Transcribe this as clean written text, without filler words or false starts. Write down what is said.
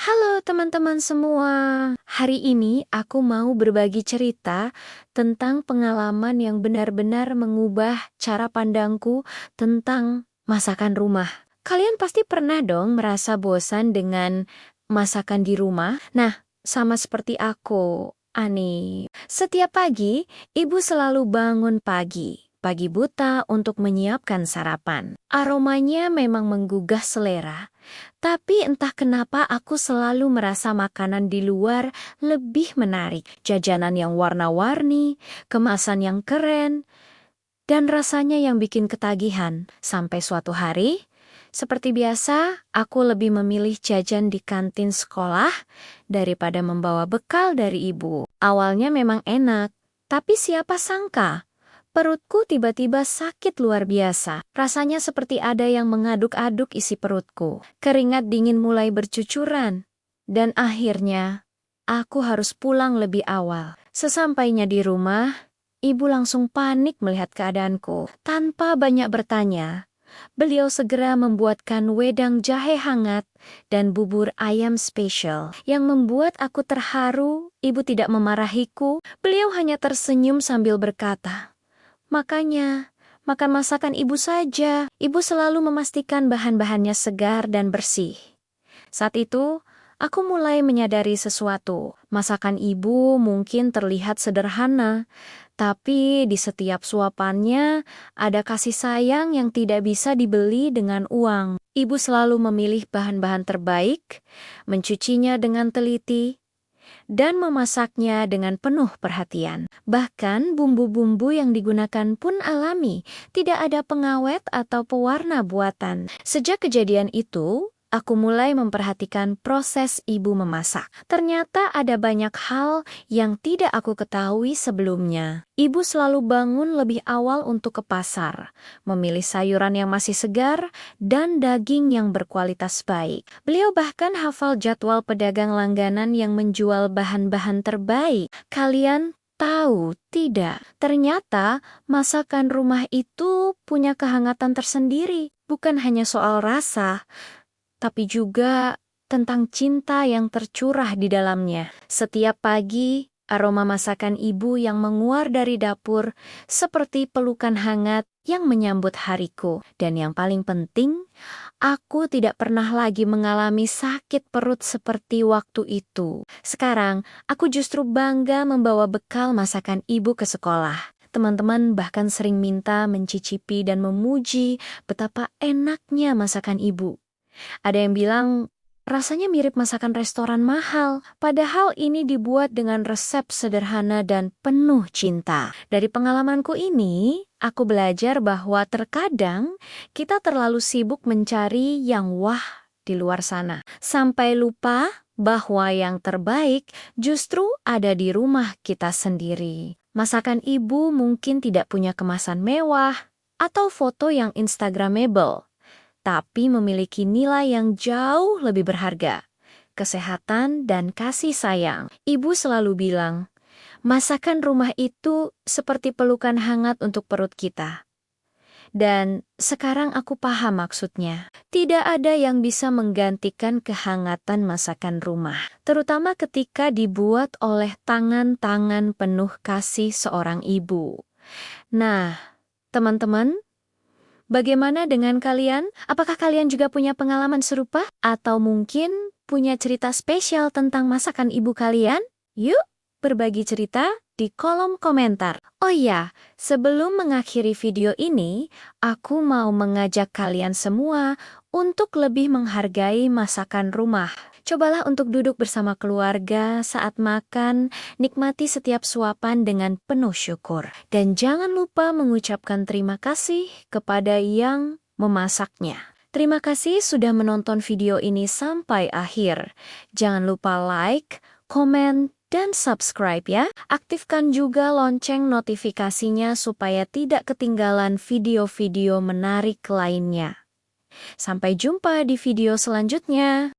Halo teman-teman semua. Hari ini aku mau berbagi cerita tentang pengalaman yang benar-benar mengubah cara pandangku tentang masakan rumah. Kalian pasti pernah dong merasa bosan dengan masakan di rumah? Nah, sama seperti aku, Ani. Setiap pagi, ibu selalu bangun pagi buta untuk menyiapkan sarapan. Aromanya memang menggugah selera. Tapi entah kenapa aku selalu merasa makanan di luar lebih menarik. Jajanan yang warna-warni, kemasan yang keren, dan rasanya yang bikin ketagihan. Sampai suatu hari, seperti biasa, aku lebih memilih jajan di kantin sekolah daripada membawa bekal dari ibu. Awalnya memang enak, tapi siapa sangka perutku tiba-tiba sakit luar biasa. Rasanya seperti ada yang mengaduk-aduk isi perutku. Keringat dingin mulai bercucuran. Dan akhirnya, aku harus pulang lebih awal. Sesampainya di rumah, ibu langsung panik melihat keadaanku. Tanpa banyak bertanya, beliau segera membuatkan wedang jahe hangat dan bubur ayam spesial. Yang membuat aku terharu, ibu tidak memarahiku. Beliau hanya tersenyum sambil berkata, "Makanya, makan masakan ibu saja. Ibu selalu memastikan bahan-bahannya segar dan bersih." Saat itu, aku mulai menyadari sesuatu. Masakan ibu mungkin terlihat sederhana, tapi di setiap suapannya ada kasih sayang yang tidak bisa dibeli dengan uang. Ibu selalu memilih bahan-bahan terbaik, mencucinya dengan teliti, dan memasaknya dengan penuh perhatian. Bahkan bumbu-bumbu yang digunakan pun alami, tidak ada pengawet atau pewarna buatan. Sejak kejadian itu, aku mulai memperhatikan proses ibu memasak. Ternyata ada banyak hal yang tidak aku ketahui sebelumnya. Ibu selalu bangun lebih awal untuk ke pasar, memilih sayuran yang masih segar, dan daging yang berkualitas baik. Beliau bahkan hafal jadwal pedagang langganan yang menjual bahan-bahan terbaik. Kalian tahu tidak? Ternyata masakan rumah itu punya kehangatan tersendiri. Bukan hanya soal rasa, tapi juga tentang cinta yang tercurah di dalamnya. Setiap pagi, aroma masakan ibu yang menguar dari dapur seperti pelukan hangat yang menyambut hariku. Dan yang paling penting, aku tidak pernah lagi mengalami sakit perut seperti waktu itu. Sekarang, aku justru bangga membawa bekal masakan ibu ke sekolah. Teman-teman bahkan sering minta mencicipi dan memuji betapa enaknya masakan ibu. Ada yang bilang, rasanya mirip masakan restoran mahal. Padahal ini dibuat dengan resep sederhana dan penuh cinta. Dari pengalamanku ini, aku belajar bahwa terkadang kita terlalu sibuk mencari yang wah di luar sana. Sampai lupa bahwa yang terbaik justru ada di rumah kita sendiri. Masakan ibu mungkin tidak punya kemasan mewah atau foto yang Instagramable, tapi memiliki nilai yang jauh lebih berharga, kesehatan dan kasih sayang. Ibu selalu bilang, masakan rumah itu seperti pelukan hangat untuk perut kita. Dan sekarang aku paham maksudnya. Tidak ada yang bisa menggantikan kehangatan masakan rumah, terutama ketika dibuat oleh tangan-tangan penuh kasih seorang ibu. Nah, teman-teman, bagaimana dengan kalian? Apakah kalian juga punya pengalaman serupa? Atau mungkin punya cerita spesial tentang masakan ibu kalian? Yuk, berbagi cerita di kolom komentar. Oh iya, sebelum mengakhiri video ini, aku mau mengajak kalian semua untuk lebih menghargai masakan rumah. Cobalah untuk duduk bersama keluarga saat makan, nikmati setiap suapan dengan penuh syukur. Dan jangan lupa mengucapkan terima kasih kepada yang memasaknya. Terima kasih sudah menonton video ini sampai akhir. Jangan lupa like, komen, dan subscribe ya. Aktifkan juga lonceng notifikasinya supaya tidak ketinggalan video-video menarik lainnya. Sampai jumpa di video selanjutnya.